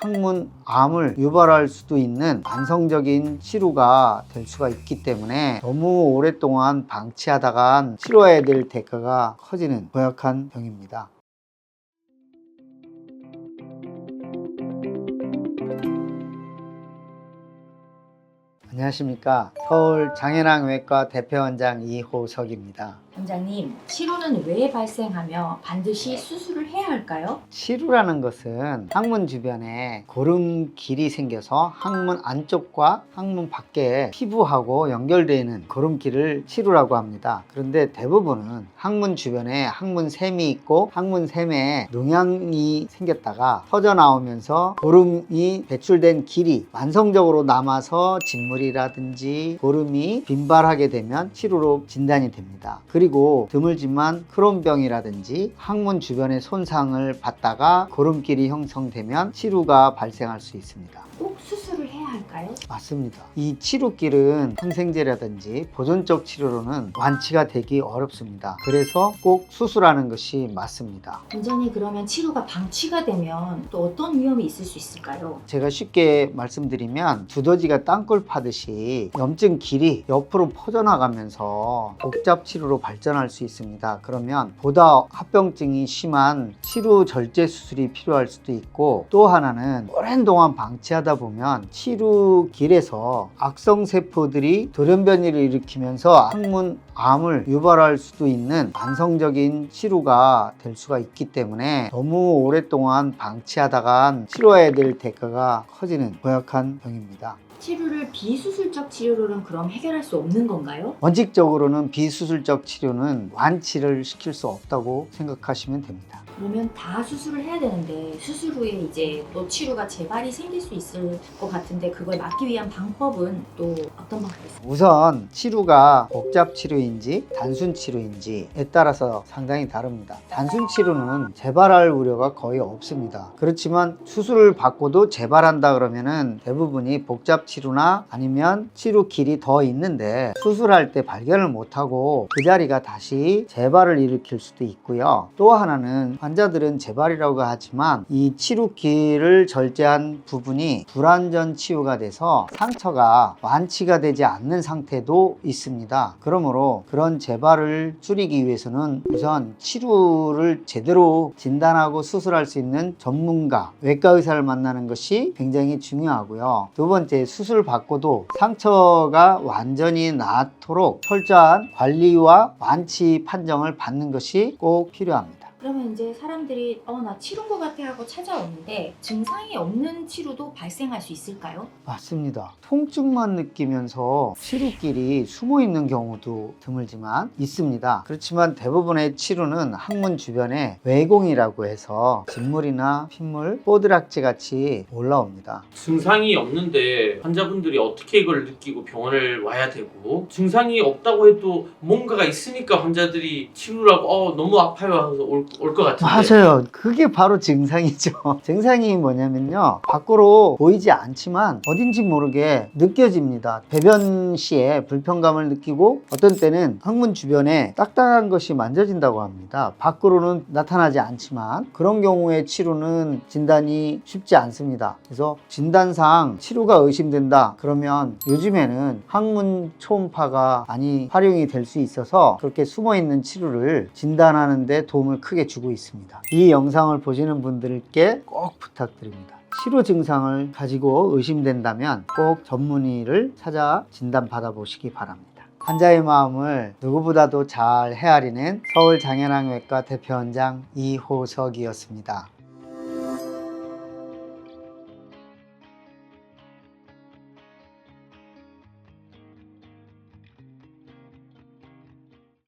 항문암을 유발할 수도 있는 만성적인 치료가 될 수가 있기 때문에 너무 오랫동안 방치하다간 치료해야 될 대가가 커지는 고약한 병입니다. 안녕하십니까. 서울 장현왕외과 대표원장 이호석입니다. 원장님, 치료는 왜 발생하며 반드시 수술을 해야 할까요? 치루라는 것은 항문 주변에 고름길이 생겨서 항문 안쪽과 항문 밖에 피부하고 연결되는 고름길을 치루라고 합니다. 그런데 대부분은 항문 주변에 항문샘이 있고 항문샘에 농양이 생겼다가 터져나오면서 고름이 배출된 길이 만성적으로 남아서 진물이라든지 고름이 빈발하게 되면 치루로 진단이 됩니다. 그리고 드물지만 크론병이라든지 항문 주변의 손상을 받다가 고름길이 형성되면 치루가 발생할 수 있습니다. 꼭 수술을 해야 할까요? 맞습니다. 이 치루길은 항생제라든지 보존적 치료로는 완치가 되기 어렵습니다. 그래서 꼭 수술하는 것이 맞습니다. 원장님, 그러면 치료가 방치가 되면 또 어떤 위험이 있을 수 있을까요? 제가 쉽게 말씀드리면 두더지가 땅굴 파듯이 염증 길이 옆으로 퍼져나가면서 복잡 치료로 발전할 수 있습니다. 그러면 보다 합병증이 심한 치루 절제 수술이 필요할 수도 있고, 또 하나는 오랜 동안 방치하다 보면 치루 길에서 악성 세포들이 돌연변이를 일으키면서 항문암을 유발할 수도 있는 만성적인 치루가 될 수가 있기 때문에 너무 오랫동안 방치하다간 치료해야 될 대가가 커지는 고약한 병입니다. 치료를 비수술적 치료로는 그럼 해결할 수 없는 건가요? 원칙적으로는 비수술적 치료는 완치를 시킬 수 없다고 생각하시면 됩니다. 그러면 다 수술을 해야 되는데 수술 후에 이제 또 치료가 재발이 생길 수 있을 것 같은데 그걸 막기 위한 방법은 또 어떤 방법이 있을까요? 우선 치료가 복잡 치료인지 단순 치료인지에 따라서 상당히 다릅니다. 단순 치료는 재발할 우려가 거의 없습니다. 그렇지만 수술을 받고도 재발한다 그러면은 대부분이 복잡 치료나 아니면 치료 길이 더 있는데 수술할 때 발견을 못하고 그 자리가 다시 재발을 일으킬 수도 있고요. 또 하나는 환자들은 재발이라고 하지만 이 치료길을 절제한 부분이 불완전 치유가 돼서 상처가 완치가 되지 않는 상태도 있습니다. 그러므로 그런 재발을 줄이기 위해서는 우선 치료를 제대로 진단하고 수술할 수 있는 전문가, 외과 의사를 만나는 것이 굉장히 중요하고요. 두 번째, 수술 받고도 상처가 완전히 낫도록 철저한 관리와 완치 판정을 받는 것이 꼭 필요합니다. 그러면 이제 사람들이 나 치료인 것 같아 하고 찾아오는데 증상이 없는 치료도 발생할 수 있을까요? 맞습니다. 통증만 느끼면서 치료길이 숨어 있는 경우도 드물지만 있습니다. 그렇지만 대부분의 치료는 항문 주변에 외공이라고 해서 진물이나 핏물, 뽀드락지 같이 올라옵니다. 증상이 없는데 환자분들이 어떻게 이걸 느끼고 병원을 와야 되고, 증상이 없다고 해도 뭔가가 있으니까 환자들이 치료라고 너무 아파요 하면서 올 것 같은데. 맞아요. 그게 바로 증상이죠. 증상이 뭐냐면요, 밖으로 보이지 않지만 어딘지 모르게 느껴집니다. 배변 시에 불편감을 느끼고 어떤 때는 항문 주변에 딱딱한 것이 만져진다고 합니다. 밖으로는 나타나지 않지만 그런 경우에 치료는 진단이 쉽지 않습니다. 그래서 진단상 치료가 의심된다 그러면 요즘에는 항문 초음파가 많이 활용이 될 수 있어서 그렇게 숨어있는 치료를 진단하는 데 도움을 크게 주고 있습니다. 이 영상을 보시는 분들께 꼭 부탁드립니다. 치료 증상을 가지고 의심된다면 꼭 전문의를 찾아 진단받아 보시기 바랍니다. 환자의 마음을 누구보다도 잘 헤아리는 서울 장현왕외과 대표원장 이호석이었습니다.